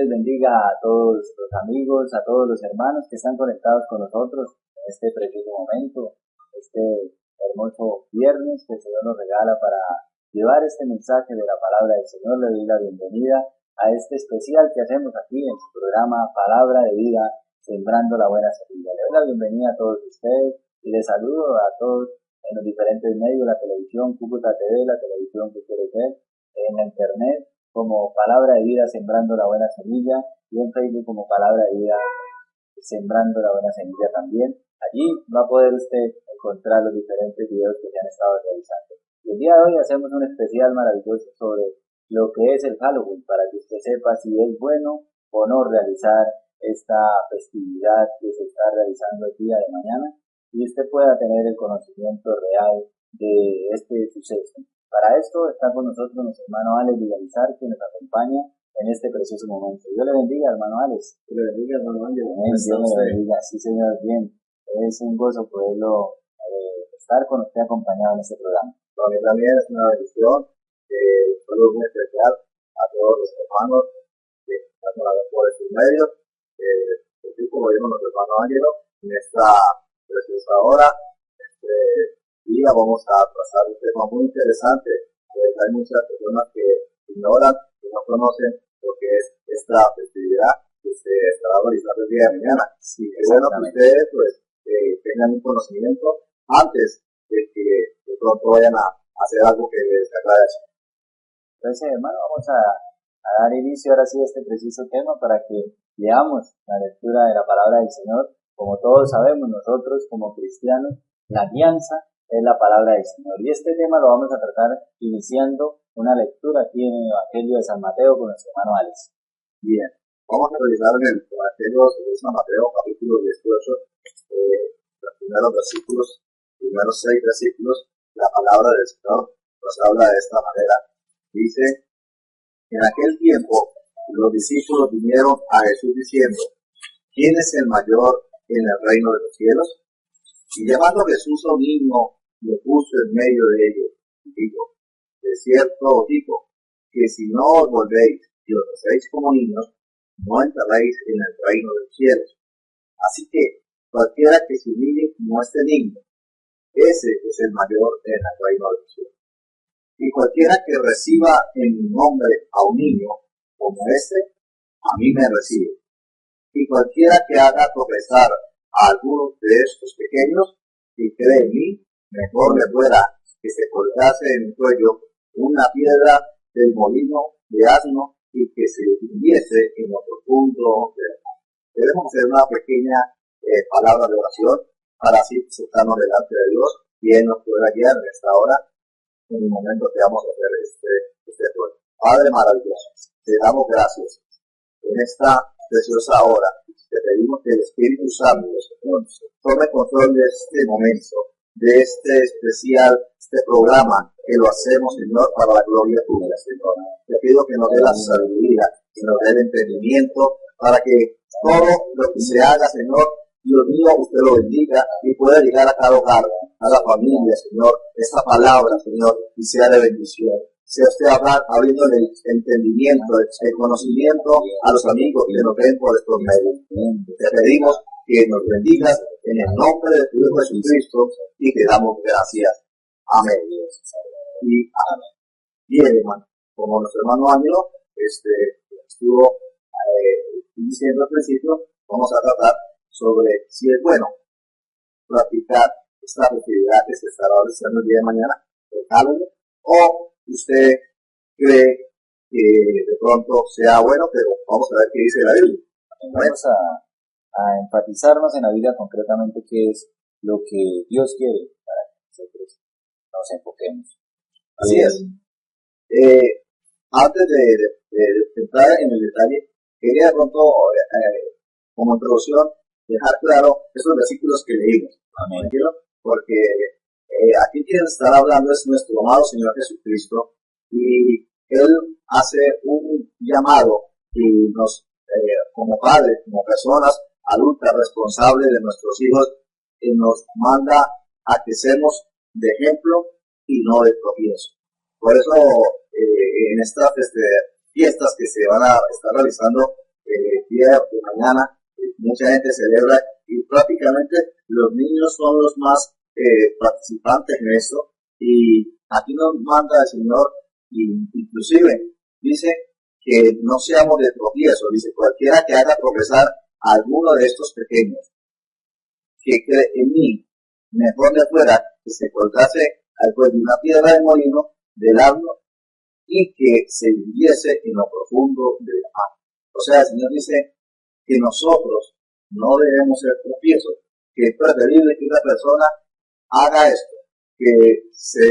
les bendiga a todos los amigos, a todos los hermanos que están conectados con nosotros en este preciso momento, este hermoso viernes que el Señor nos regala para llevar este mensaje de la palabra del Señor. Le doy la bienvenida a este especial que hacemos aquí en su programa Palabra de Vida, Sembrando la Buena Semilla. Le doy la bienvenida a todos ustedes y les saludo a todos en los diferentes medios, la televisión Cúcuta TV, la televisión que quiere ser, en la internet como Palabra de Vida Sembrando la Buena Semilla y en Facebook como Palabra de Vida Sembrando la Buena Semilla también. Allí va a poder usted encontrar los diferentes videos que se han estado realizando. Y el día de hoy hacemos un especial maravilloso sobre lo que es el Halloween, para que usted sepa si es bueno o no realizar esta festividad que se está realizando el día de mañana y usted pueda tener el conocimiento real de este suceso. Para esto está con nosotros nuestro hermano Alex Villamizar, que nos acompaña en este precioso momento. Dios le bendiga, hermano Alex. Dios le bendiga, hermano Alex. Dios le bendiga. Sí, Señor, bien. Es un gozo poderlo estar con usted acompañado en este programa. Para mí también es una bendición. Saludos muy especial a todos los hermanos que están por estos medios. Así como dijo nuestro hermano Ángelo, en esta preciosa hora, día vamos a trazar un tema muy interesante. Hay muchas personas que ignoran, que no conocen lo que es esta festividad que se estará realizando el día de mañana. Sí, es bueno que ustedes tengan un conocimiento antes de que de pronto vayan a hacer algo que les agrade. Entonces, hermano, vamos a dar inicio ahora sí a este preciso tema para que leamos la lectura de la palabra del Señor. Como todos sabemos, nosotros como cristianos, la alianza es la palabra del Señor. Y este tema lo vamos a tratar iniciando una lectura aquí en el Evangelio de San Mateo con nuestro hermano Alex. Bien, vamos a revisar en el Evangelio de San Mateo, capítulo 18, los primeros 6 versículos, la palabra del Señor nos habla de esta manera. Dice, en aquel tiempo los discípulos vinieron a Jesús diciendo, ¿quién es el mayor en el reino de los cielos? Y llamando a Jesús a un niño, lo puso en medio de ellos, y dijo, de cierto os digo, que si no os volvéis y os hacéis como niños, no entraréis en el reino de los cielos. Así que, cualquiera que se humille como este niño, ese es el mayor en el reino de los cielos. Y cualquiera que reciba en mi nombre a un niño, como este, a mí me recibe. Y cualquiera que haga tropezar a algunos de estos pequeños y cree en mí, mejor le fuera que se colgase en el cuello una piedra del molino de asno y que se hundiese en lo profundo del mar. Debemos hacer una pequeña palabra de oración para así sentarnos delante de Dios y Él nos pueda guiar en esta hora, en el momento que vamos a hacer este pueblo. Padre maravilloso, te damos gracias en esta preciosa hora. Te pedimos que el Espíritu Santo tome control de este momento, de este especial, este programa que lo hacemos, Señor, para la gloria tuya, Señor. Te pido que nos dé la sabiduría, que nos dé el entendimiento, para que todo lo que se haga, Señor, Dios mío, usted lo bendiga y pueda llegar a cada hogar, a la familia, Señor, esta palabra, Señor, y sea de bendición. Sea usted abriendo el entendimiento, el conocimiento a los amigos que nos ven por estos medios. Te pedimos que nos bendigas en el nombre de tu Hijo Jesucristo y te damos gracias. Amén. Y amén. Bien, hermano, como nuestro hermano Ángelo estuvo diciendo al principio, vamos a tratar sobre si es bueno practicar esta festividad que se estará realizando el día de mañana, el Halloween, o usted cree que de pronto sea bueno, pero vamos a ver qué dice la Biblia. Vamos a enfatizarnos en la Biblia concretamente qué es lo que Dios quiere para que nosotros nos enfoquemos. Así es. Antes de entrar en el detalle, quería de pronto, como introducción, dejar claro esos versículos que leímos. Amén. Porque aquí quien está hablando es nuestro amado Señor Jesucristo, y Él hace un llamado y nos, como padres, como personas adultas responsables de nuestros hijos, nos manda a que seamos de ejemplo y no de tropiezo. Por eso en estas fiestas que se van a estar realizando día de mañana, mucha gente celebra y prácticamente los niños son los más participantes en esto. Y aquí nos manda el Señor, inclusive dice que no seamos de tropiezo, dice cualquiera que haga progresar a alguno de estos pequeños que cree en mí, mejor le fuera que se cortase algo de una piedra de molino del horno y que se hundiese en lo profundo del mar. O sea, el Señor dice que nosotros no debemos ser tropiezos, que es preferible que una persona haga esto, que se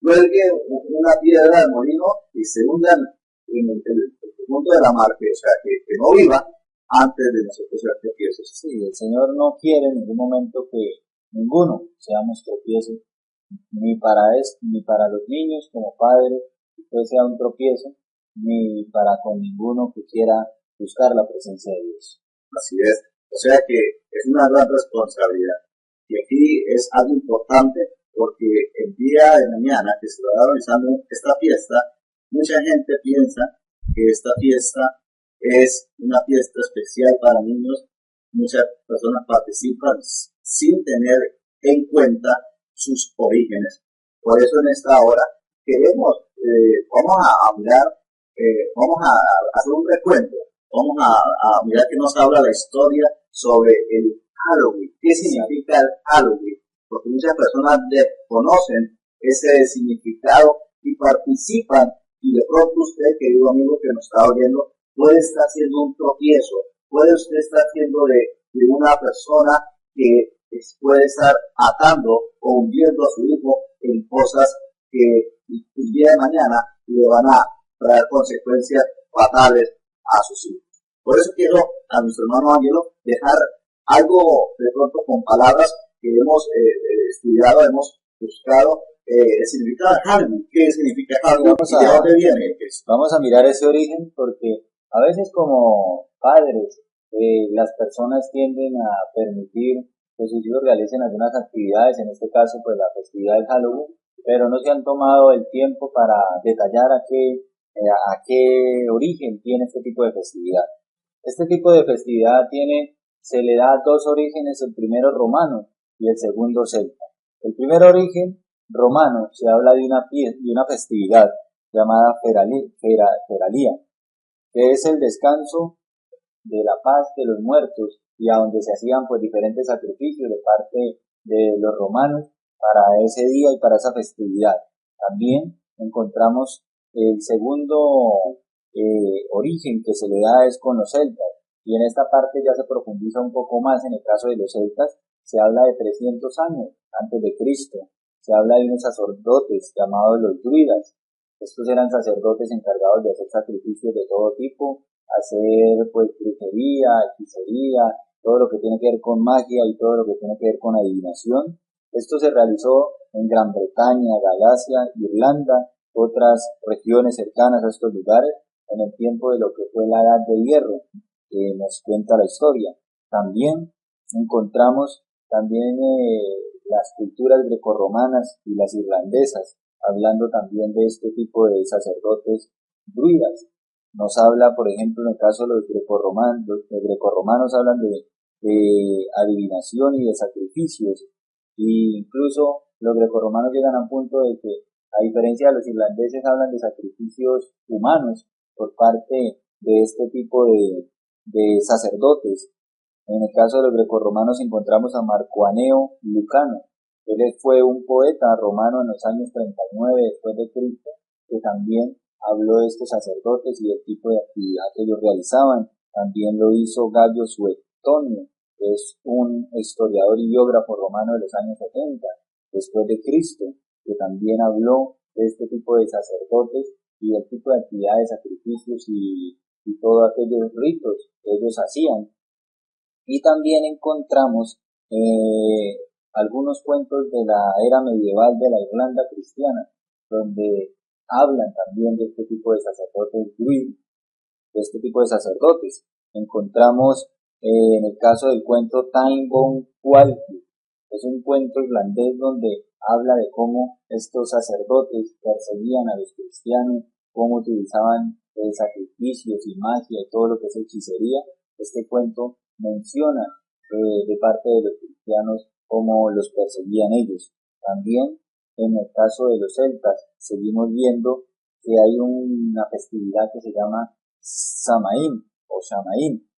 cuelgue una piedra de molino y se hunda en el profundo de la mar, o sea, que no viva antes de nosotros ser tropiezos. Sí, el Señor no quiere en ningún momento que ninguno seamos tropiezos, ni para los niños como padres, que sea un tropiezo, ni para con ninguno que quiera buscar la presencia de Dios. Así es, o sea que es una gran responsabilidad. Y aquí es algo importante porque el día de mañana que se va realizando esta fiesta, mucha gente piensa que esta fiesta es una fiesta especial para niños. Muchas personas participan sin tener en cuenta sus orígenes. Por eso en esta hora queremos, vamos a mirar, vamos a hacer un recuento, vamos a mirar que nos habla la historia sobre el Halloween. ¿Qué significa el Halloween? Porque muchas personas desconocen ese significado y participan, y de pronto usted, querido amigo que nos está oyendo, puede estar haciendo un tropiezo, puede usted estar haciendo de una persona que puede estar atando o hundiendo a su hijo en cosas que el día de mañana le van a traer consecuencias fatales a sus hijos. Por eso quiero a nuestro hermano Ángelo dejar algo de pronto con palabras que hemos estudiado, hemos buscado el significado de Halloween. ¿Qué significa Halloween y de dónde viene? Vamos a mirar ese origen porque a veces como padres las personas tienden a permitir que sus hijos realicen algunas actividades, en este caso pues la festividad del Halloween, pero no se han tomado el tiempo para detallar a qué origen tiene este tipo de festividad. Este tipo de festividad se le da dos orígenes, el primero romano y el segundo celta. El primer origen romano se habla de una festividad llamada Feralia, que es el descanso de la paz de los muertos y a donde se hacían pues diferentes sacrificios de parte de los romanos para ese día y para esa festividad. También encontramos el segundo origen que se le da es con los celtas, y en esta parte ya se profundiza un poco más. En el caso de los celtas se habla de 300 años antes de Cristo, se habla de unos sacerdotes llamados los druidas. Estos eran sacerdotes encargados de hacer sacrificios de todo tipo, hacer pues brujería, hechicería, todo lo que tiene que ver con magia y todo lo que tiene que ver con adivinación. Esto se realizó en Gran Bretaña, Galacia, Irlanda, otras regiones cercanas a estos lugares, en el tiempo de lo que fue la Edad de Hierro, que nos cuenta la historia. También encontramos las culturas grecorromanas y las irlandesas, hablando también de este tipo de sacerdotes druidas. Nos habla, por ejemplo, en el caso de los grecorromanos hablan de adivinación y de sacrificios, y incluso los grecorromanos llegan a un punto de que, a diferencia de los irlandeses, hablan de sacrificios humanos por parte de este tipo de sacerdotes. En el caso de los grecorromanos encontramos a Marco Aneo Lucano. Él fue un poeta romano en los años 39 después de Cristo, que también habló de estos sacerdotes y del tipo de actividad que ellos realizaban. También lo hizo Gayo Suetonio, que es un historiador y biógrafo romano de los años 70 después de Cristo, que también habló de este tipo de sacerdotes y del tipo de actividades, sacrificios y todos aquellos ritos que ellos hacían. Y también encontramos algunos cuentos de la era medieval de la Irlanda cristiana, donde hablan también de este tipo de sacerdotes druidas, de este tipo de sacerdotes. Encontramos en el caso del cuento Time Bon Quality, es un cuento irlandés donde habla de cómo estos sacerdotes perseguían a los cristianos, cómo utilizaban sacrificios y magia y todo lo que es hechicería, este cuento menciona de parte de los cristianos cómo los perseguían ellos. También en el caso de los celtas seguimos viendo que hay una festividad que se llama Samaín o Samaín,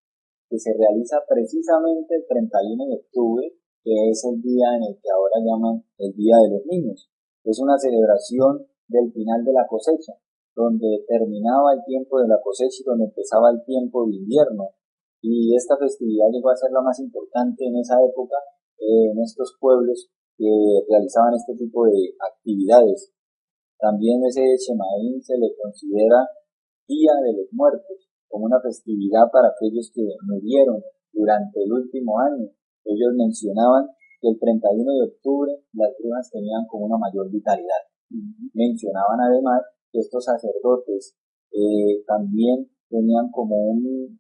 que se realiza precisamente el 31 de octubre, que es el día en el que ahora llaman el Día de los Niños. Es una celebración del final de la cosecha, donde terminaba el tiempo de la cosecha y donde empezaba el tiempo de invierno. Y esta festividad llegó a ser la más importante en esa época, en estos pueblos que realizaban este tipo de actividades. También ese Shemaín se le considera Día de los Muertos, como una festividad para aquellos que murieron durante el último año. Ellos mencionaban que el 31 de octubre las brujas tenían como una mayor vitalidad. Mencionaban además que estos sacerdotes también tenían como un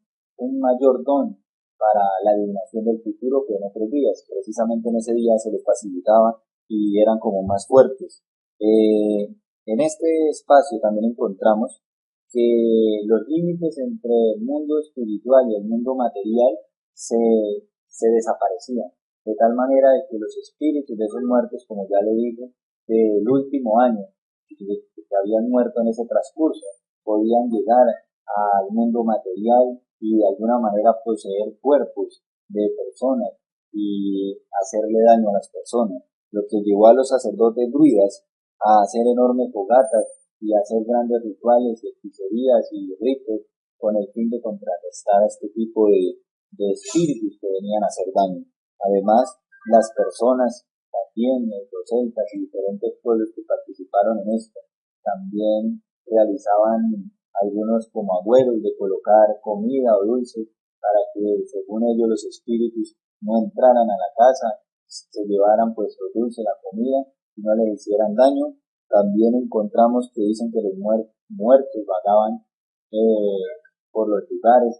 mayor don para la adivinación del futuro que en otros días. Precisamente en ese día se les facilitaba y eran como más fuertes. En este espacio también encontramos que los límites entre el mundo espiritual y el mundo material se desaparecían, de tal manera de que los espíritus de esos muertos, como ya le dije, del último año, que habían muerto en ese transcurso, podían llegar al mundo material y de alguna manera poseer cuerpos de personas y hacerle daño a las personas, lo que llevó a los sacerdotes druidas a hacer enormes fogatas y a hacer grandes rituales, hechicerías y ritos con el fin de contrarrestar a este tipo de espíritus que venían a hacer daño. Además, las personas también, los celtas y diferentes pueblos que participaron en esto, también realizaban algunos como agüeros de colocar comida o dulces para que, según ellos, los espíritus no entraran a la casa, se llevaran pues los dulces, la comida y no les hicieran daño. También encontramos que dicen que los muertos vagaban por los lugares,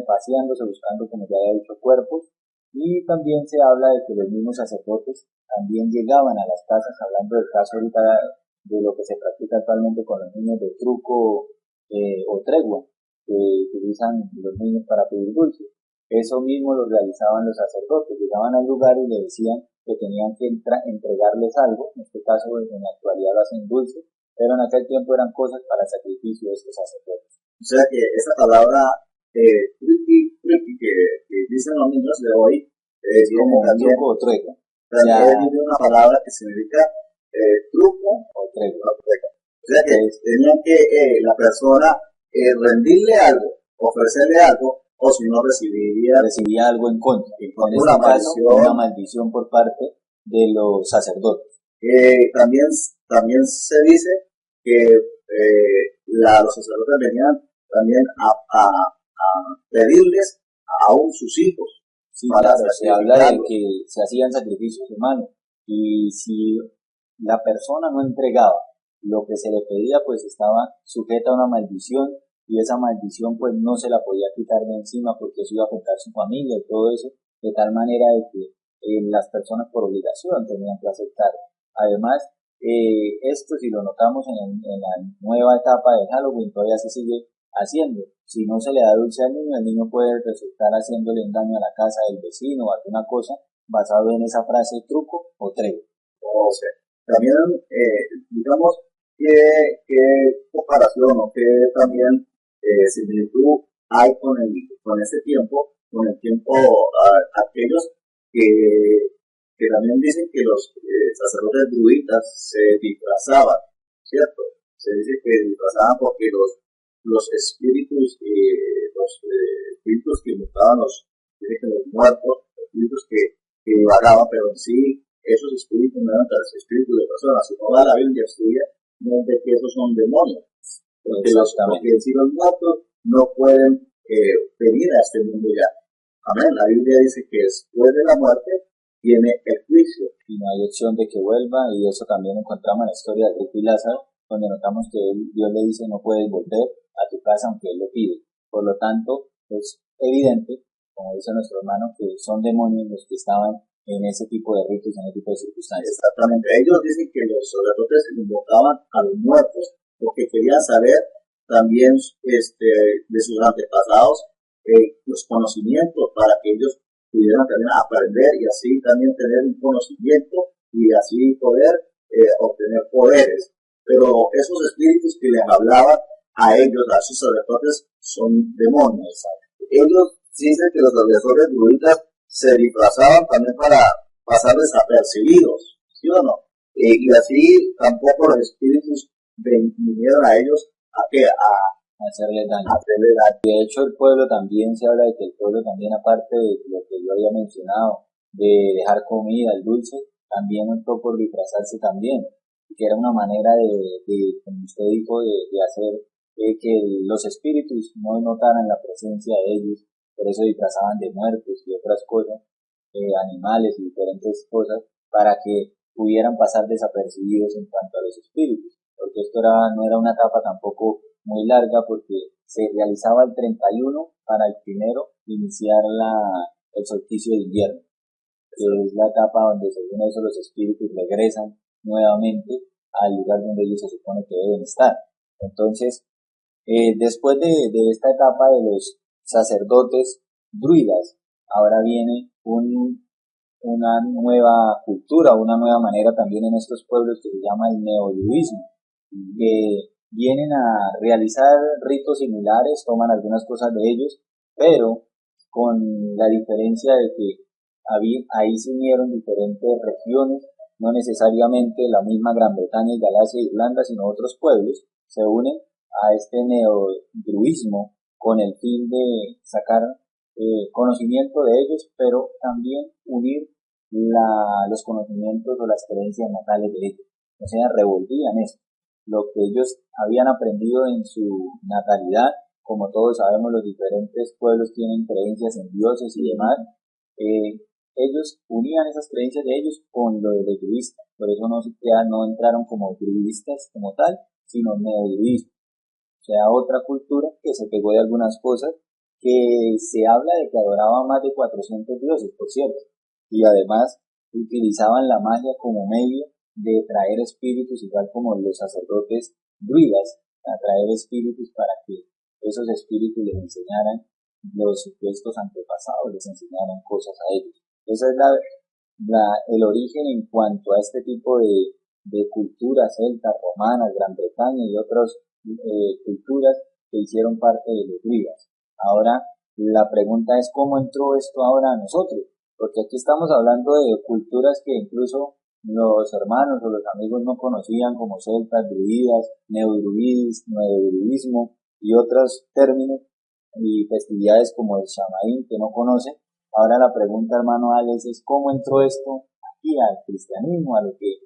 paseándose, buscando, como ya había dicho, cuerpos. Y también se habla de que los mismos sacerdotes también llegaban a las casas, hablando del caso ahorita de lo que se practica actualmente con los niños de truco o tregua, que utilizan los niños para pedir dulces. Eso mismo lo realizaban los sacerdotes, llegaban al lugar y le decían que tenían que entregarles algo, en este caso en la actualidad lo hacen dulces, pero en aquel tiempo eran cosas para sacrificio de estos sacerdotes. O sea que esa palabra truqui que dicen los niños de hoy es como un truco o tregua. También tiene una palabra que significa truco o tregua. O sea que tenían que la persona rendirle algo, ofrecerle algo, o si no recibía algo en contra. En este caso, una maldición por parte de los sacerdotes. También se dice que los sacerdotes venían también a pedirles aún sus hijos. Sí, claro, se habla de que se hacían sacrificios humanos y si la persona no entregaba lo que se le pedía, pues estaba sujeta a una maldición y esa maldición pues no se la podía quitar de encima porque eso iba a afectar a su familia y todo eso, de tal manera de que las personas por obligación tenían que aceptar. Además, esto si lo notamos en la nueva etapa de Halloween todavía se sigue haciendo. Si no se le da dulce al niño, el niño puede resultar haciéndole un daño a la casa del vecino o alguna cosa basado en esa frase truco o tregua. O sea, también digamos qué comparación o qué también similitud hay con ese tiempo, con el tiempo aquellos que también dicen que los sacerdotes druidas se disfrazaban, ¿cierto? Se dice que disfrazaban porque los espíritus que buscaban los muertos, espíritus que vagaban, pero en sí esos espíritus no eran espíritus de personas, sino la Biblia estudia no es de que esos son demonios, porque en sí los muertos no pueden venir a este mundo ya. Amén. La Biblia dice que después de la muerte viene el juicio. Y no hay opción de que vuelva, y eso también encontramos en la historia de Rico y Lázaro, donde notamos que Dios le dice no puedes volver a tu casa aunque Él lo pide. Por lo tanto, es evidente, como dice nuestro hermano, que son demonios los que estaban en ese tipo de ritos, en ese tipo de circunstancias. Exactamente. Ellos dicen que los sacerdotes invocaban a los muertos porque querían saber también de sus antepasados los conocimientos para que ellos pudieran también aprender y así también tener un conocimiento y así poder obtener poderes. Pero esos espíritus que les hablaban a ellos, a sus sacerdotes, son demonios. Ellos dicen que los agresores druidas se disfrazaban también para pasar desapercibidos, ¿sí o no? Y así tampoco los espíritus vinieron a ellos a hacerle daño. De hecho, el pueblo también se habla de que el pueblo también, aparte de lo que yo había mencionado, de dejar comida, el dulce, también optó por disfrazarse también, que era una manera como usted dijo, de hacer que los espíritus no notaran la presencia de ellos, por eso disfrazaban de muertos y otras cosas, animales y diferentes cosas, para que pudieran pasar desapercibidos en cuanto a los espíritus, porque esto no era una etapa tampoco muy larga, porque se realizaba el 31 para el primero iniciar el solsticio de invierno, que es la etapa donde según eso los espíritus regresan nuevamente al lugar donde ellos se supone que deben estar. Entonces, después de esta etapa de los sacerdotes druidas, ahora viene una nueva cultura, una nueva manera también en estos pueblos que se llama el neodruismo, que vienen a realizar ritos similares, toman algunas cosas de ellos, pero con la diferencia de que ahí se unieron diferentes regiones, no necesariamente la misma Gran Bretaña y Galacia e Irlanda, sino otros pueblos, se unen a este neodruismo con el fin de sacar conocimiento de ellos, pero también unir los conocimientos o las creencias natales de ellos. O sea, revolvían esto. Lo que ellos habían aprendido en su natalidad, como todos sabemos, los diferentes pueblos tienen creencias en dioses y demás, ellos unían esas creencias de ellos con lo de los druidistas, por eso no entraron como druidistas como tal, sino neodruidismo, o sea, otra cultura que se pegó de algunas cosas, que se habla de que adoraban más de 400 dioses, por cierto, y además utilizaban la magia como medio de traer espíritus, igual como los sacerdotes druidas, a traer espíritus para que esos espíritus les enseñaran los supuestos antepasados, les enseñaran cosas a ellos. Ese es el origen en cuanto a este tipo de culturas celtas, romanas, Gran Bretaña y otras culturas que hicieron parte de los druidas. Ahora, la pregunta es cómo entró esto ahora a nosotros, porque aquí estamos hablando de culturas que incluso los hermanos o los amigos no conocían, como celtas, druidas, neodruidismo y otros términos y festividades como el Shamaín que no conocen. Ahora la pregunta, hermano Alex, es cómo entró esto aquí al cristianismo, a lo que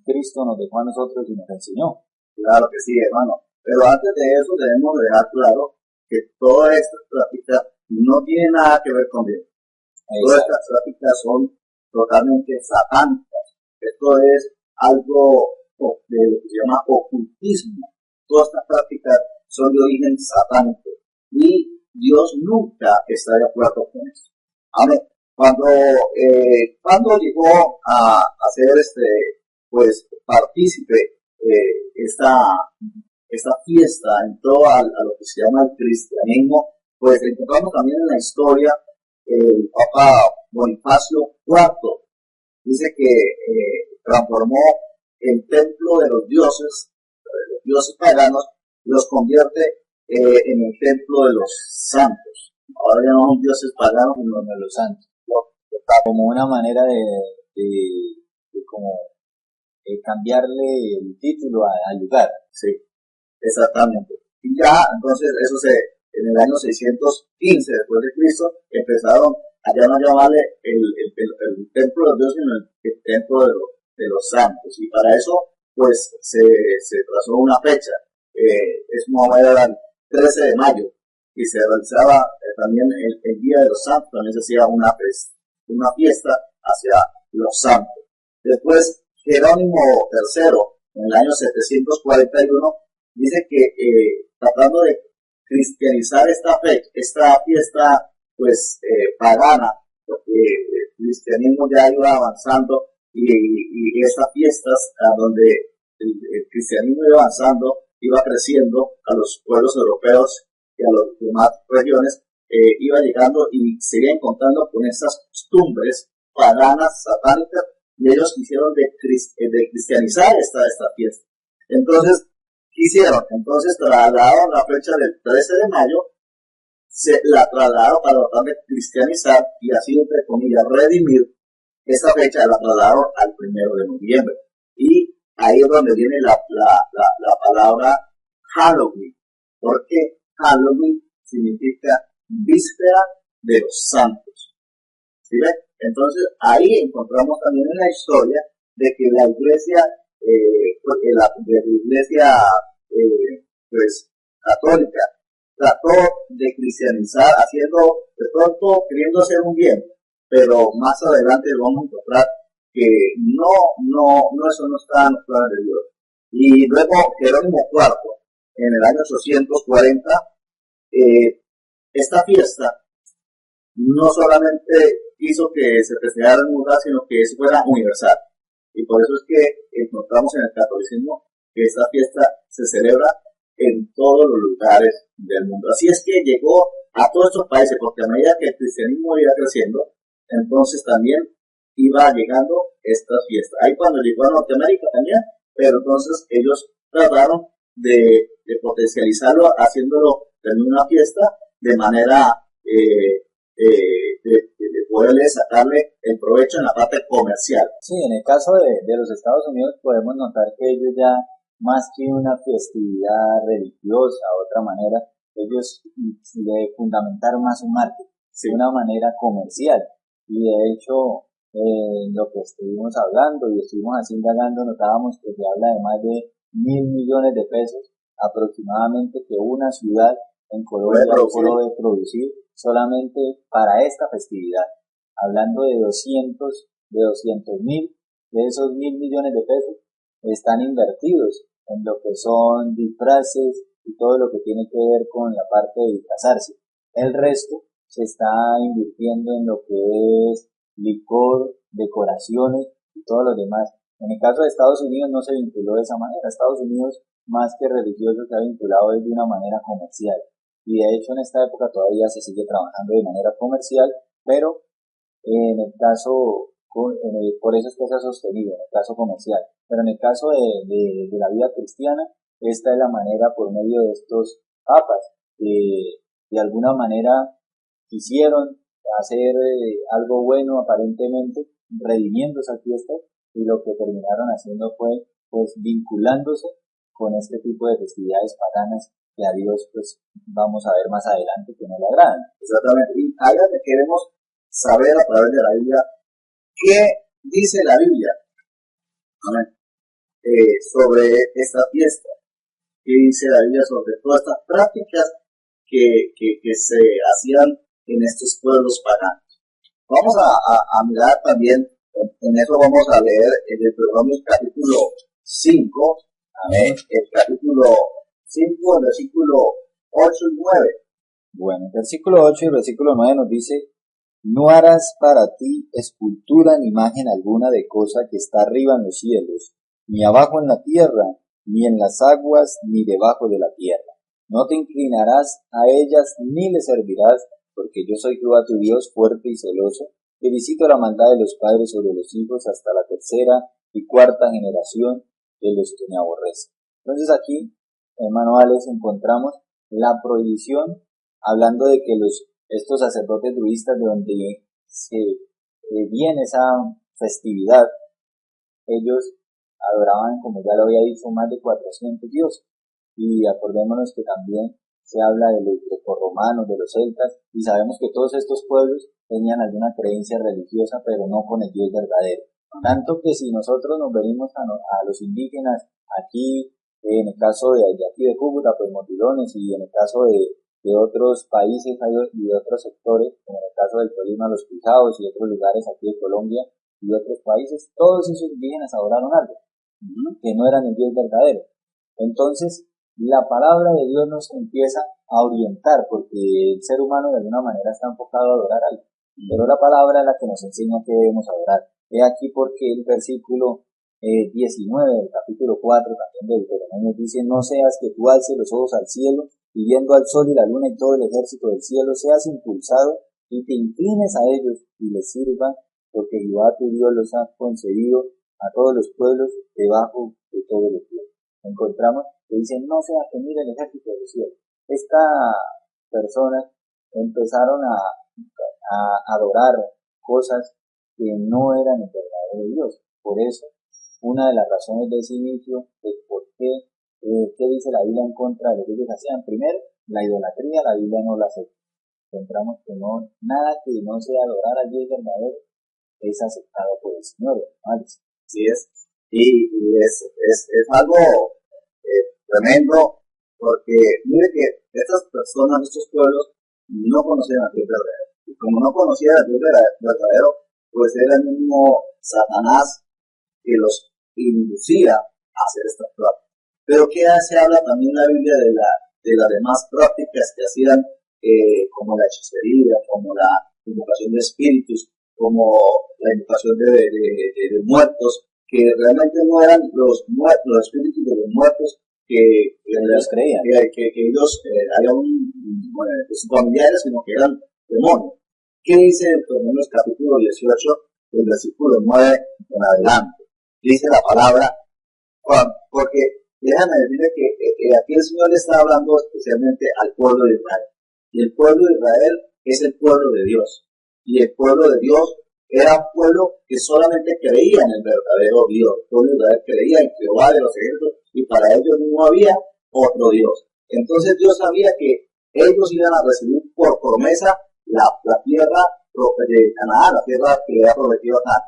Cristo nos dejó a nosotros y nos enseñó. Claro que sí, hermano. Pero antes de eso debemos dejar claro que todas estas prácticas no tienen nada que ver con Dios. Todas estas prácticas son totalmente satánicas. Esto es algo de lo que se llama ocultismo. Todas estas prácticas son de origen satánico y Dios nunca está de acuerdo con eso. Amén. Cuando llegó a ser partícipe esta fiesta entró a lo que se llama el cristianismo, pues encontramos también en la historia el Papa Bonifacio IV dice que transformó el templo de los dioses paganos, los convierte en el templo de los santos. Ahora ya no son dioses paganos, sino de los santos. Como una manera de cambiarle el título al lugar. Sí, exactamente. Y ya, entonces, en el año 615 después de Cristo, empezaron a ya no llamarle el templo de los dioses, sino el templo de los santos. Y para eso, pues, se trazó una fecha. Es más o menos el 13 de mayo. Y se realizaba también el Día de los Santos, también se hacía una fiesta hacia los santos. Después, Jerónimo III, en el año 741, dice que tratando de cristianizar esta fiesta pues pagana, porque el cristianismo ya iba avanzando y estas fiestas donde el cristianismo iba avanzando, iba creciendo a los pueblos europeos y a las demás regiones, iba llegando y se iba encontrando con esas costumbres paganas, satánicas, y ellos quisieron de cristianizar esta fiesta. Entonces, ¿qué hicieron? Entonces trasladaron la fecha del 13 de mayo, se la trasladaron para tratar de cristianizar y así, entre comillas, redimir esta fecha, la trasladaron al 1 de noviembre. Y ahí es donde viene la palabra Halloween, porque Halloween significa víspera de los santos. ¿Sí ven? Entonces ahí encontramos también en la historia de que la iglesia, pues, católica, trató de cristianizar, haciendo de pronto queriendo hacer un bien, pero más adelante vamos a encontrar que eso no está en los planes de Dios. Y luego Jerónimo IV, en el año 840, esta fiesta no solamente hizo que se festejara en un lugar, sino que eso fuera universal. Y por eso es que encontramos en el catolicismo que esta fiesta se celebra en todos los lugares del mundo. Así es que llegó a todos estos países, porque a medida que el cristianismo iba creciendo, entonces también iba llegando esta fiesta. Ahí cuando llegó a Norteamérica también, pero entonces ellos trataron de potencializarlo, haciéndolo en una fiesta de manera de poderle sacarle el provecho en la parte comercial. Sí, en el caso de los Estados Unidos podemos notar que ellos ya, más que una festividad religiosa, de otra manera, ellos le fundamentaron más un marketing, sí, de una manera comercial. Y de hecho, lo que estuvimos hablando y estuvimos así indagando, notábamos que se habla de más de 1.000 millones de pesos aproximadamente que una ciudad en Colombia puede producir solamente para esta festividad. Hablando de 200.000 de esos 1.000 millones de pesos están invertidos en lo que son disfraces y todo lo que tiene que ver con la parte de disfrazarse. El resto se está invirtiendo en lo que es licor, decoraciones y todo lo demás. En el caso de Estados Unidos no se vinculó de esa manera. Estados Unidos, más que religioso, se ha vinculado de una manera comercial. Y de hecho en esta época todavía se sigue trabajando de manera comercial, pero en el caso, por eso es que se ha sostenido, en el caso comercial. Pero en el caso de la vida cristiana, esta es la manera por medio de estos papas, que de alguna manera quisieron hacer algo bueno aparentemente, redimiendo esa fiesta, y lo que terminaron haciendo fue pues vinculándose con este tipo de festividades paganas que a Dios pues vamos a ver más adelante que no le agradan. Exactamente, y ahí es donde queremos saber a través de la Biblia qué dice la Biblia sobre esta fiesta, qué dice la Biblia sobre todas estas prácticas que se hacían en estos pueblos paganos. Vamos a mirar también, en eso vamos a leer en el Deuteronomio capítulo 5, amén, el capítulo 5, el versículo 8 y 9. Bueno, el versículo 8 y el versículo 9 nos dice: no harás para ti escultura ni imagen alguna de cosa que está arriba en los cielos, ni abajo en la tierra, ni en las aguas, ni debajo de la tierra. No te inclinarás a ellas ni le servirás, porque yo soy Jehová tu Dios, fuerte y celoso, que visito la maldad de los padres sobre los hijos hasta la tercera y cuarta generación de los que me aborrecen. Entonces aquí, hermano Alex, encontramos la prohibición, hablando de que estos sacerdotes druistas, de donde se viene esa festividad, ellos adoraban, como ya lo había dicho, más de 400 dioses. Y acordémonos que también se habla de los grecorromanos, de los celtas, y sabemos que todos estos pueblos tenían alguna creencia religiosa, pero no con el Dios verdadero. Tanto que si nosotros nos venimos a los indígenas aquí, en el caso de aquí de Cúcuta, pues motilones, y en el caso de otros países y de otros sectores, como en el caso del Tolima, los Pijaos y otros lugares aquí de Colombia y otros países, todos esos indígenas adoraron algo, que no eran el Dios verdadero. Entonces, la palabra de Dios nos empieza a orientar, porque el ser humano de alguna manera está enfocado a adorar algo, pero la palabra es la que nos enseña que debemos adorar. He aquí porque el versículo 19 del capítulo 4 también de Deuteronomio dice: no seas que tú alces los ojos al cielo y viendo al sol y la luna y todo el ejército del cielo seas impulsado y te inclines a ellos y les sirva, porque Jehová tu Dios los ha concedido a todos los pueblos debajo de todos los cielos. Encontramos que dicen: no seas que mire el ejército del cielo. Estas personas empezaron a adorar cosas que no eran el verdadero Dios. Por eso, una de las razones de ese inicio es por qué dice la Biblia en contra de lo que ellos hacían. Primero, la idolatría, la Biblia no la acepta. Encontramos que no, nada que no sea adorar al Dios verdadero es aceptado por el Señor, ¿vale? Sí es. Y es algo tremendo, porque mire que estas personas, estos pueblos, no conocían a Dios verdadero. Y como no conocían a Dios verdadero, pues era el mismo Satanás que los inducía a hacer estas prácticas. Pero ¿qué se habla también en la Biblia de las demás prácticas que hacían, como la hechicería, como la invocación de espíritus, como la invocación de muertos, que realmente no eran los muertos, los espíritus de los muertos que ellos creían, que ellos eran sus familiares, sino que eran demonios. ¿Qué dice en Romanos capítulo 18, el versículo 9 en adelante? Dice la palabra, porque déjame decirle que aquí el Señor está hablando especialmente al pueblo de Israel. Y el pueblo de Israel es el pueblo de Dios. Y el pueblo de Dios era un pueblo que solamente creía en el verdadero Dios. El pueblo de Israel creía en Jehová de los ejércitos y para ellos no había otro Dios. Entonces Dios sabía que ellos iban a recibir por promesa la tierra de Canaán, la tierra que le había prometido a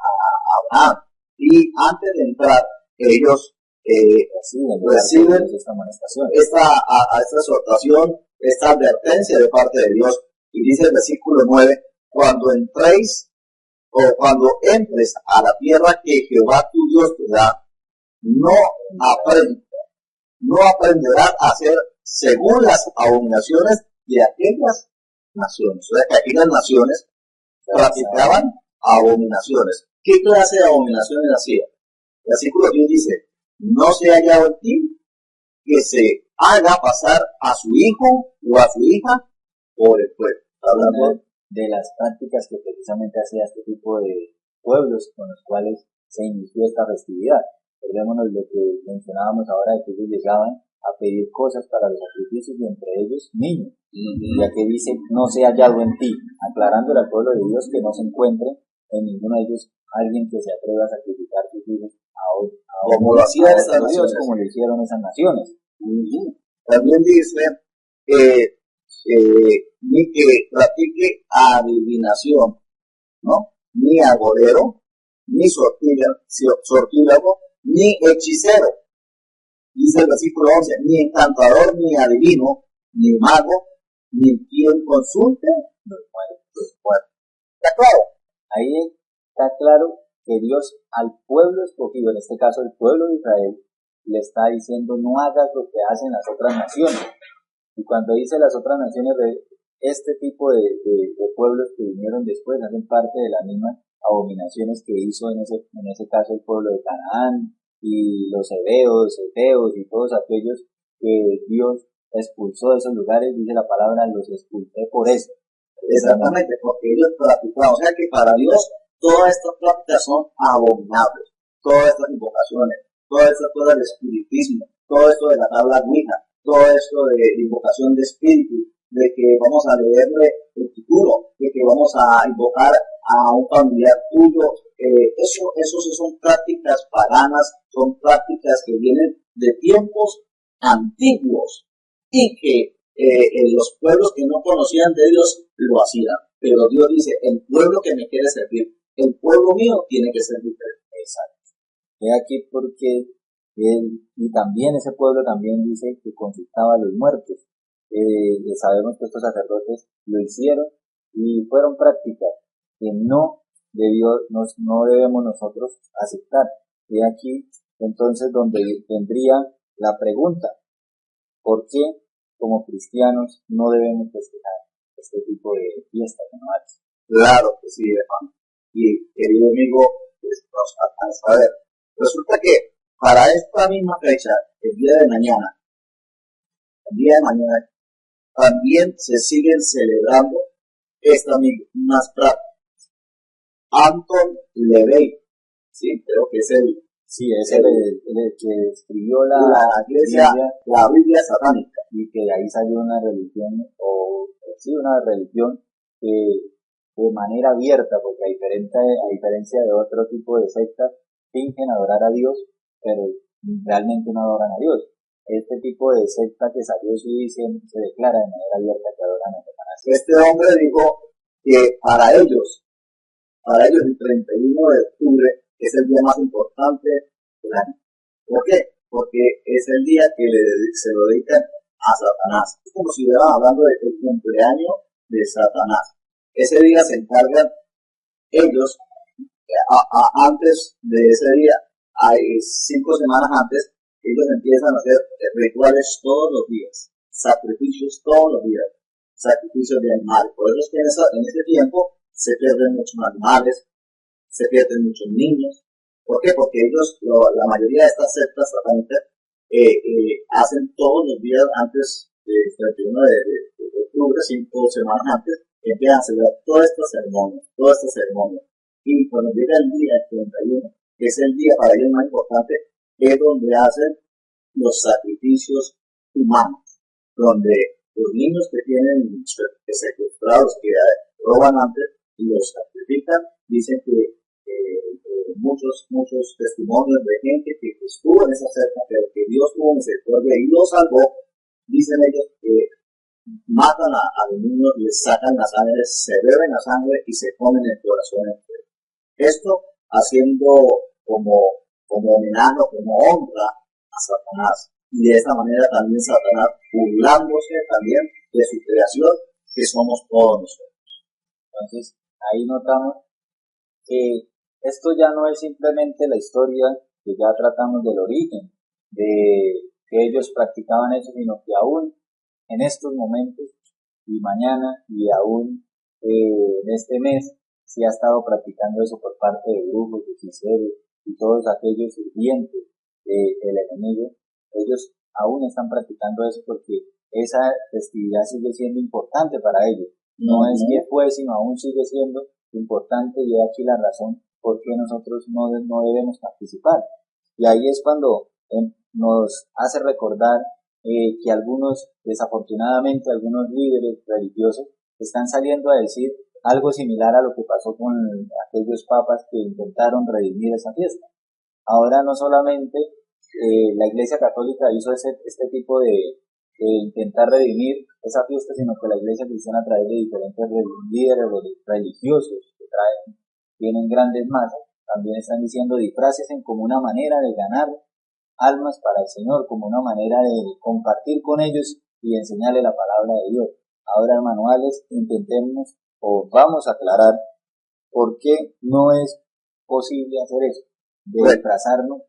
Abraham. Y antes de entrar, ellos reciben esta exhortación, esta advertencia de parte de Dios. Y dice el versículo 9, cuando entréis o cuando entres a la tierra que Jehová tu Dios te da, no aprenderás a hacer según las abominaciones de aquellas naciones. O sea, que aquellas naciones practicaban abominaciones. ¿Qué clase de abominaciones hacían? El versículo 10 dice, no se ha hallado en ti que se haga pasar a su hijo o a su hija por el pueblo. Hablando de las prácticas que precisamente hacía este tipo de pueblos con los cuales se inició esta festividad. Recordémonos lo que mencionábamos ahora, de que ellos llegaban a pedir cosas para los sacrificios y entre ellos niños. Ya que dice, no se ha hallado en ti, aclarándole al pueblo de Dios que no se encuentre en ninguno de ellos alguien que se atreva a sacrificar sus hijos como lo hacían esas naciones, como lo hicieron esas naciones. También dice ni que practique adivinación, ¿no? Ni agorero, ni sortílago, ni hechicero. Dice el versículo 11, ni encantador, ni adivino, ni mago, ni quien consulte los muertos. ¿Está claro? Ahí está claro que Dios al pueblo escogido, en este caso el pueblo de Israel, le está diciendo: no hagas lo que hacen las otras naciones. Y cuando dice las otras naciones, este tipo de pueblos que vinieron después hacen parte de las mismas abominaciones que hizo en ese caso el pueblo de Canaán y los heveos, eteos y todos aquellos que Dios expulsó de esos lugares. Dice la palabra, los expulsé por eso. Exactamente, porque ellos practicaban. O sea que para Dios todas estas prácticas son abominables. Todas estas invocaciones, todas estas cosas de espiritismo, todo esto de la tabla Ouija, todo esto de invocación de espíritu, de que vamos a leerle el futuro, de que vamos a invocar a un familiar tuyo, eso son prácticas paganas, son prácticas que vienen de tiempos antiguos y que los pueblos que no conocían de Dios lo hacían. Pero Dios dice, el pueblo que me quiere servir, el pueblo mío tiene que ser diferente. Exacto. He aquí porque y también ese pueblo también dice que consultaba a los muertos. Sabemos que estos sacerdotes lo hicieron y fueron prácticas que no debemos nosotros aceptar. Y aquí entonces donde vendría la pregunta: ¿por qué como cristianos no debemos festejar este tipo de fiestas anuales? Claro que sí, hermano. Y querido amigo, pues nos alcanza a ver Resulta que para esta misma fecha, el día de mañana, también se siguen celebrando estas mismas prácticas. Anton LaVey, sí, creo que es el que escribió la Biblia satánica. Y que de ahí salió una religión, una religión que de manera abierta, porque a diferencia de otro tipo de sectas, fingen adorar a Dios, pero realmente no adoran a Dios. Este tipo de secta que salió sí se declara de manera abierta que adoran a Satanás. Este hombre dijo que para ellos el 31 de octubre es el día más importante del año. ¿Por qué? Porque es el día que se lo dedican a Satanás. Es como si estuvieran hablando del cumpleaños de Satanás. Ese día se encargan ellos, antes de ese día, hay 5 semanas antes, ellos empiezan a hacer rituales todos los días, sacrificios todos los días, sacrificios de animales. Por eso es que en ese tiempo se pierden muchos animales, se pierden muchos niños. ¿Por qué? Porque ellos, la mayoría de estas sectas satánicas, hacen todos los días antes del 31 de octubre, 5 semanas antes, empiezan a celebrar todas estas ceremonias. Y cuando llega el día, el 31, que es el día para ellos más importante, es donde hacen los sacrificios humanos, donde los niños que tienen secuestrados, que roban antes, y los sacrifican. Dicen que muchos testimonios de gente que estuvo en esa cerca, pero que Dios tuvo misericordia y los salvó. Dicen ellos que matan a los niños, les sacan la sangre, se beben la sangre y se comen el corazón entero. Esto haciendo como homenaje, como honra a Satanás. Y de esta manera también Satanás burlándose también de su creación, que somos todos nosotros. Entonces, ahí notamos que esto ya no es simplemente la historia que ya tratamos del origen, de que ellos practicaban eso, sino que aún en estos momentos y mañana y aún en este mes se ha estado practicando eso por parte de brujos, de hechiceros y todos aquellos sirvientes del enemigo. Ellos aún están practicando eso porque esa festividad sigue siendo importante para ellos. No es que fue, sino aún sigue siendo importante, y aquí la razón por qué nosotros no debemos participar. Y ahí es cuando nos hace recordar que desafortunadamente algunos líderes religiosos están saliendo a decir algo similar a lo que pasó con aquellos papas que intentaron redimir esa fiesta. Ahora no solamente la Iglesia Católica hizo este tipo de intentar redimir esa fiesta, sino que la Iglesia Cristiana, a través de diferentes líderes religiosos que tienen grandes masas, también están diciendo disfrácense como una manera de ganar almas para el Señor, como una manera de compartir con ellos y enseñarles la palabra de Dios. Ahora, hermano Alex, intentemos o vamos a aclarar por qué no es posible hacer eso, de disfrazarnos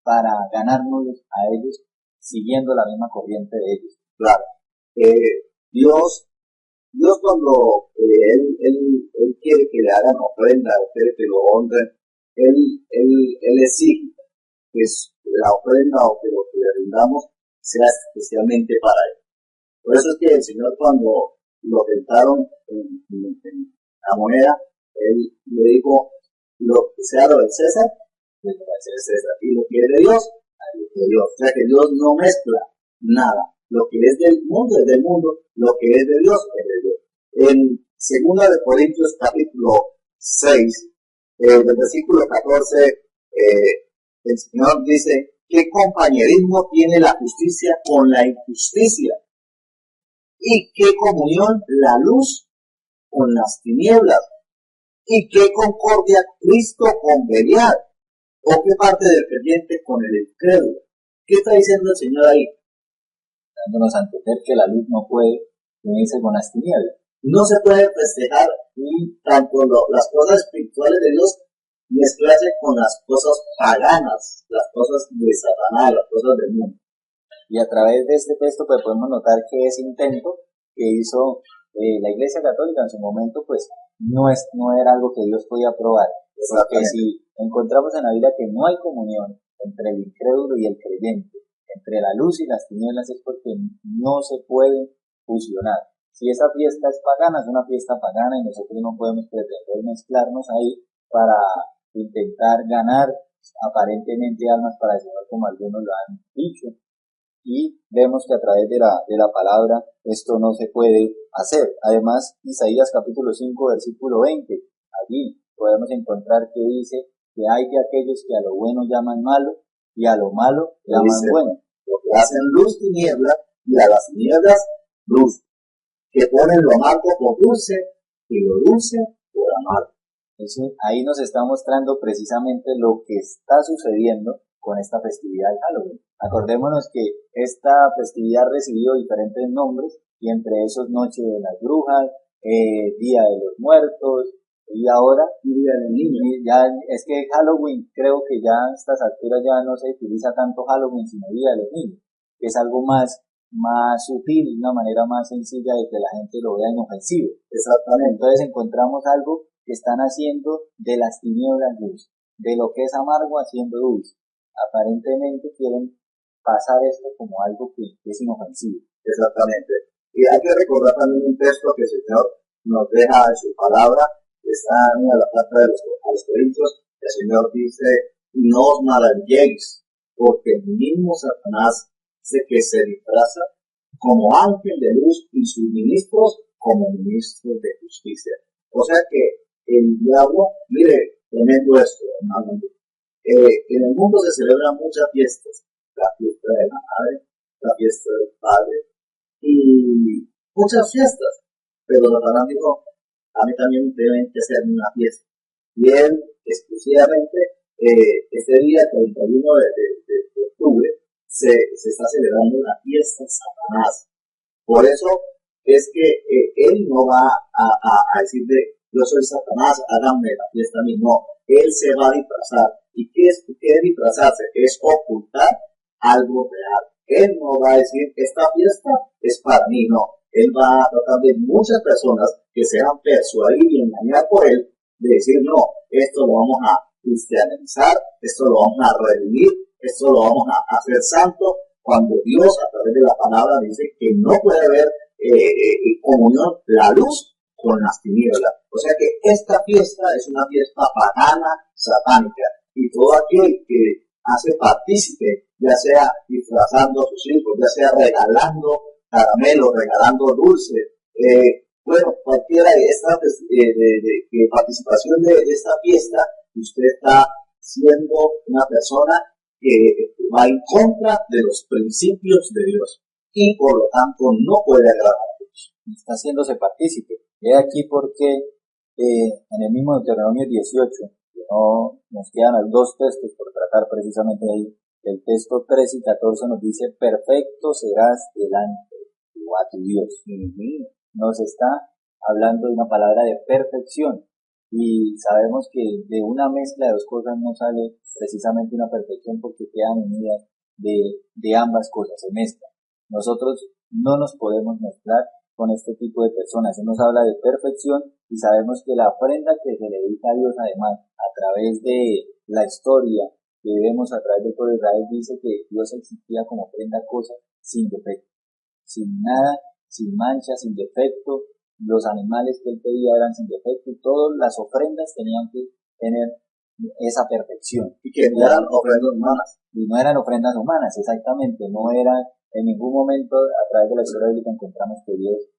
para ganarnos a ellos siguiendo la misma corriente de ellos. Claro. Dios cuando él quiere que le hagan ofrenda, quiere que lo honren, él exige que la ofrenda o que lo que le brindamos sea especialmente para él. Por eso es que el Señor, cuando lo tentaron en la moneda, él le dijo: lo que sea lo del César, lo que sea del César, y lo que es de Dios, de Dios. O sea que Dios no mezcla nada. Lo que es del mundo es del mundo, lo que es de Dios es de Dios. En 2 de Corintios capítulo 6, del versículo 14, el Señor dice: ¿qué compañerismo tiene la justicia con la injusticia? ¿Y qué comunión la luz con las tinieblas? ¿Y qué concordia Cristo con Belial? ¿O qué parte del creyente con el incrédulo? ¿Qué está diciendo el Señor ahí? Dándonos a entender que la luz no puede unirse con las tinieblas. No se puede festejar ni tanto las cosas espirituales de Dios mezclarse con las cosas paganas, las cosas de Satanás, las cosas del mundo. Y a través de este texto pues podemos notar que ese intento que hizo la Iglesia Católica en su momento pues no era algo que Dios podía aprobar. Porque si encontramos en la Biblia que no hay comunión entre el incrédulo y el creyente, entre la luz y las tinieblas, es porque no se pueden fusionar. Si esa fiesta es pagana, es una fiesta pagana y nosotros no podemos pretender mezclarnos ahí para intentar ganar aparentemente almas para el Señor, como algunos lo han dicho. Y vemos que a través de la palabra esto no se puede hacer. Además, Isaías capítulo 5, versículo 20, allí podemos encontrar que dice que hay de aquellos que a lo bueno llaman malo y a lo malo llaman bueno. Lo que hacen luz tiniebla y a las tinieblas luz, que ponen lo amargo por dulce y lo dulce por amargo. Eso, ahí nos está mostrando precisamente lo que está sucediendo con esta festividad de Halloween. Acordémonos que esta festividad ha recibido diferentes nombres, y entre esos Noche de las Brujas, Día de los Muertos, y ahora Día del Niño. Ya es que Halloween, creo que ya a estas alturas ya no se utiliza tanto Halloween, sino Día de los Niños, que es algo más sutil, una manera más sencilla de que la gente lo vea inofensivo. Exactamente. Entonces encontramos algo que están haciendo de las tinieblas luz, de lo que es amargo haciendo dulce. Aparentemente quieren pasar esto como algo que es inofensivo. Exactamente. Y hay que recordar también un texto que el Señor nos deja en su palabra, que está en la carta de los Corintios. El Señor dice: no os maravilléis, porque el mismo Satanás que se disfraza como ángel de luz y sus ministros como ministros de justicia. O sea que el diablo, mire, tremendo esto, hermano. En el mundo se celebran muchas fiestas: la fiesta de la madre, la fiesta del padre y muchas fiestas. Pero Satanás dijo: a mí también deben que ser una fiesta. Y él exclusivamente este día 31 de octubre se está celebrando la fiesta de Satanás. Por eso es que él no va a decirle: yo soy Satanás, háganme la fiesta a mí. No, él se va a disfrazar. ¿Y qué es disfrazarse? Es ocultar algo real. Él no va a decir: esta fiesta es para mí. No, él va a tratar de muchas personas que sean persuadidas y engañadas por él, de decir: no, esto lo vamos a cristianizar, esto lo vamos a redimir, esto lo vamos a hacer santo, cuando Dios a través de la palabra dice que no puede haber comunión la luz con las tinieblas. O sea que esta fiesta es una fiesta pagana, satánica, y todo aquel que hace partícipe, ya sea disfrazando a sus hijos, ya sea regalando caramelos, regalando dulces, bueno, cualquiera de estas de participación de esta fiesta, usted está siendo una persona que va en contra de los principios de Dios y por lo tanto no puede agradar a Dios. Está haciéndose partícipe. He aquí porque en el mismo Deuteronomio 18, que no nos quedan dos textos por tratar precisamente ahí, el texto 13 y 14 nos dice: perfecto serás delante de Jehová tu Dios. Nos está hablando de una palabra de perfección, y sabemos que de una mezcla de dos cosas no sale precisamente una perfección, porque quedan unidas de ambas cosas, se mezclan. Nosotros no nos podemos mezclar con este tipo de personas. Se nos habla de perfección, y sabemos que la ofrenda que se le dedica a Dios, además, a través de la historia que vemos a través del pueblo de Israel, dice que Dios exigía como ofrenda cosas sin defecto, sin nada, sin mancha, sin defecto. Los animales que él pedía eran sin defecto, y todas las ofrendas tenían que tener esa perfección. Y que no eran ofrendas humanas. Y no eran ofrendas humanas, exactamente. No era en ningún momento a través de la historia bíblica encontramos que Dios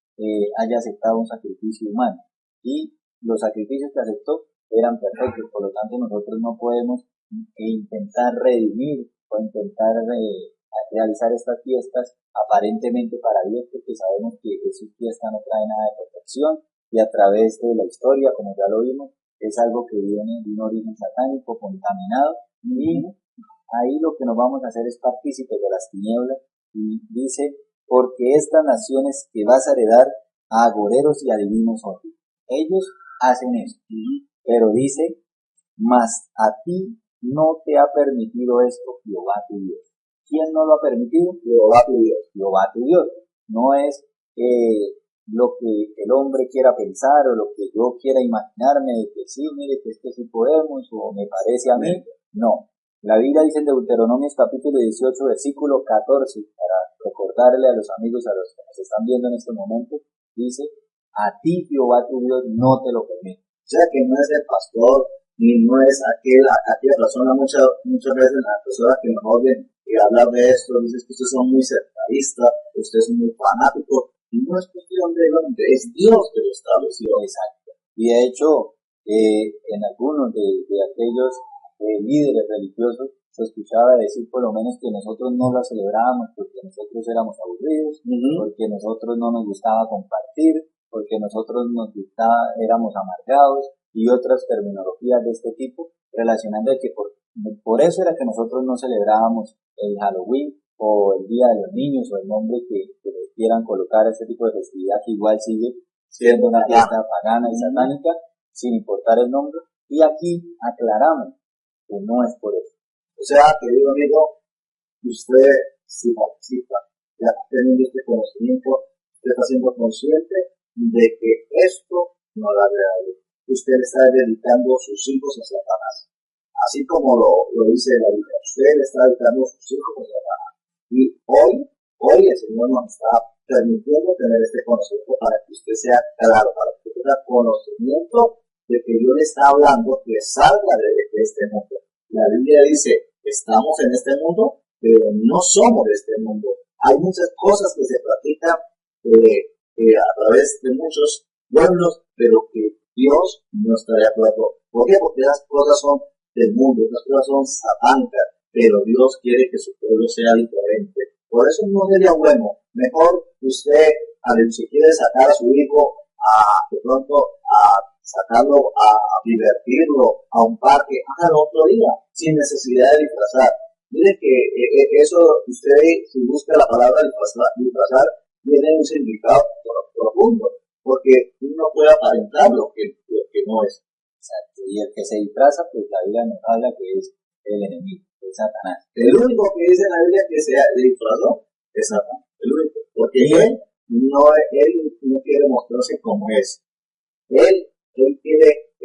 haya aceptado un sacrificio humano. Y los sacrificios que aceptó eran perfectos, por lo tanto nosotros no podemos intentar redimir o intentar realizar estas fiestas aparentemente para Dios, porque sabemos que sus fiestas no traen nada de perfección, y a través de la historia, como ya lo vimos, es algo que viene de un origen satánico, contaminado, y ahí lo que nos vamos a hacer es partícipes de las tinieblas. Y dice: porque estas naciones que vas a heredar a agoreros y adivinos son. Ellos hacen eso, pero dice: mas a ti no te ha permitido esto Jehová tu Dios. ¿Quién no lo ha permitido? Jehová tu Dios. Jehová tu Dios. No es lo que el hombre quiera pensar o lo que yo quiera imaginarme de que sí, mire que sí podemos o me parece a mí. No. La Biblia dice en Deuteronomios capítulo 18, versículo 14, para recordarle a los amigos, a los que nos están viendo en este momento, dice, a ti Jehová tu Dios no te lo permite. O sea que no es el pastor, ni no es aquella persona, muchas veces las personas que nos oyen y hablar de esto, dicen que ustedes son muy sectaristas, ustedes son muy fanáticos, y no es cuestión de hombre, es Dios que lo estableció. Exacto. Y de hecho, en algunos de aquellos líderes religiosos se escuchaba decir por lo menos que nosotros no la celebrábamos porque nosotros éramos aburridos, porque nosotros no nos gustaba compartir, porque nosotros éramos amargados y otras terminologías de este tipo, relacionando de que por eso era que nosotros no celebrábamos el Halloween o el Día de los Niños o el nombre que le quieran colocar a este tipo de festividad, que igual sigue siendo una fiesta pagana y satánica, sin importar el nombre. Y aquí aclaramos que no es por eso. O sea, querido amigo, usted si participa, ya teniendo este conocimiento, usted está siendo consciente de que esto no es la realidad. Usted le está dedicando sus hijos a Satanás. Así como lo dice la Biblia, usted le está dedicando sus hijos a Satanás. Y hoy el Señor nos está permitiendo tener este conocimiento para que usted sea claro, para que usted tenga conocimiento de que Dios le está hablando que salga de este mundo. La Biblia dice, estamos en este mundo, pero no somos de este mundo. Hay muchas cosas que se practican a través de muchos pueblos, pero que Dios no está de acuerdo. ¿Por qué? Porque esas cosas son del mundo, esas cosas son satánicas, pero Dios quiere que su pueblo sea diferente. Por eso no sería bueno. Mejor usted, si quiere sacar a su hijo de pronto a sacarlo a divertirlo a un parque, hágalo otro día, sin necesidad de disfrazar. Mire que eso, usted, si busca la palabra disfrazar, tiene un significado profundo, porque uno puede aparentar lo que no es. Exacto. Y el que se disfraza, pues la Biblia nos habla que es el enemigo, es Satanás. El único que dice en la Biblia que se disfrazó es Satanás, el único, porque él no quiere mostrarse como es. Él quiere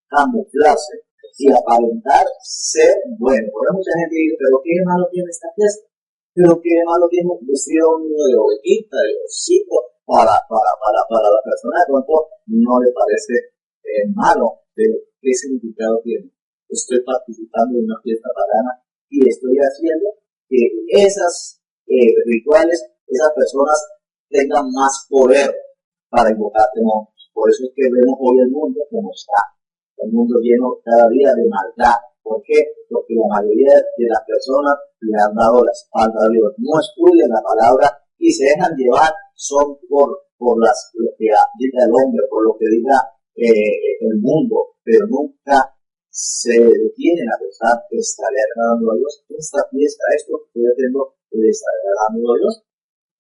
camuflarse y aparentar ser bueno. Por eso mucha gente dice, pero ¿qué malo tiene esta fiesta? Pero ¿qué malo tiene un vestido de ovejita, de osito? Para la persona de pronto no le parece malo, pero ¿qué significado tiene? Estoy participando en una fiesta pagana y estoy haciendo que esas rituales, esas personas tengan más poder para invocar demonios. Por eso es que vemos hoy el mundo como está. El mundo lleno cada día de maldad. ¿Por qué? Porque la mayoría de las personas le han dado la espalda a Dios. No estudian la palabra y se dejan llevar son por lo que diga el hombre, por lo que diga el mundo, pero nunca se detienen a pensar que estaré agradando a Dios. Esta fiesta, esto que estoy haciendo, ¿le estaré agradando a Dios?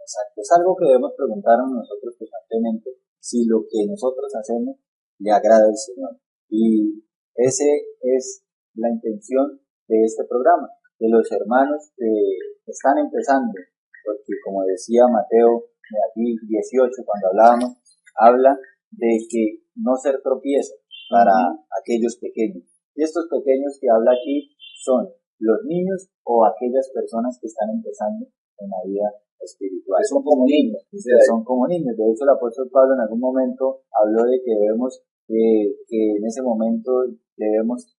Exacto. Es algo que debemos preguntarnos nosotros constantemente, si lo que nosotros hacemos le agrada al Señor. Y esa es la intención de este programa, de los hermanos que están empezando, porque como decía Mateo aquí 18 cuando hablábamos, habla de que no ser tropiezo para aquellos pequeños. Y estos pequeños que habla aquí son los niños o aquellas personas que están empezando en la vida espiritual. Son como niños. Son como niños. De hecho, el apóstol Pablo en algún momento habló de que debemos, que en ese momento debemos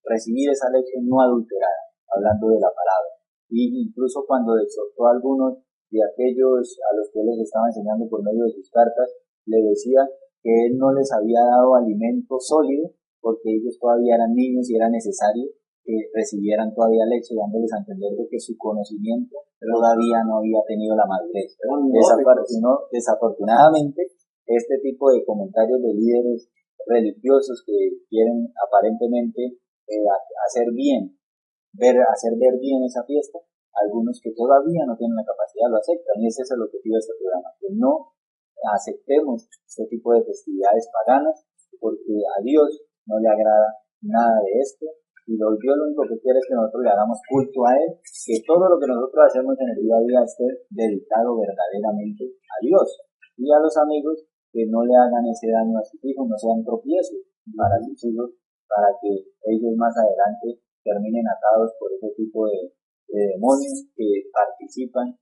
recibir esa leche no adulterada, hablando de la palabra. Y incluso cuando exhortó a algunos de aquellos a los que él les estaba enseñando por medio de sus cartas, le decía que él no les había dado alimento sólido porque ellos todavía eran niños y era necesario que recibieran todavía leche, dándoles a entender de que su conocimiento todavía no había tenido la madurez. Desafortunadamente, este tipo de comentarios de líderes religiosos que quieren aparentemente hacer ver bien esa fiesta, algunos que todavía no tienen la capacidad lo aceptan, y ese es el objetivo de este programa, que no aceptemos este tipo de festividades paganas, porque a Dios no le agrada nada de esto, y Dios lo único que quiere es que nosotros le hagamos culto a Él, que todo lo que nosotros hacemos en el día a día esté dedicado verdaderamente a Dios. y a los amigos que no le hagan ese daño a sus hijos, no sean tropiezos para sus hijos, para que ellos más adelante terminen atados por ese tipo de demonios que participan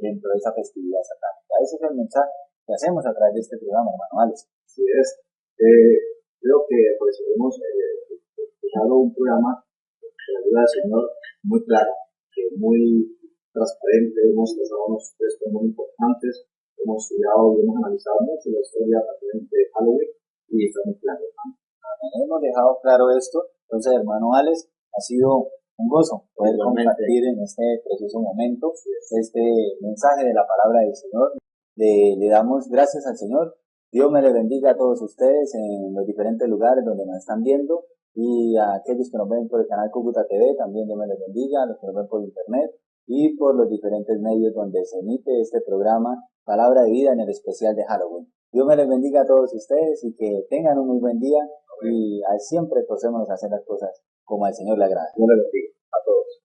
dentro de esa festividad satánica. Ese es el mensaje que hacemos a través de este programa, hermano Alex. Así es. Creo que pues hemos escuchado un programa con la ayuda del Señor muy claro, muy transparente, hemos trazado unos textos muy importantes, hemos estudiado y hemos analizado mucho la historia de Halloween y está muy claro. Hemos dejado claro esto, entonces hermano Alex, ha sido un gozo poder compartir en este preciso momento este mensaje de la palabra del Señor. Le damos gracias al Señor. Dios me le bendiga a todos ustedes en los diferentes lugares donde nos están viendo, y a aquellos que nos ven por el canal Cúcuta TV, también Dios me les bendiga, a los que nos ven por internet y por los diferentes medios donde se emite este programa Palabra de Vida en el especial de Halloween. Dios me les bendiga a todos ustedes y que tengan un muy buen día y siempre procedemos a hacer las cosas como al Señor le agrada. Dios les bendiga a todos.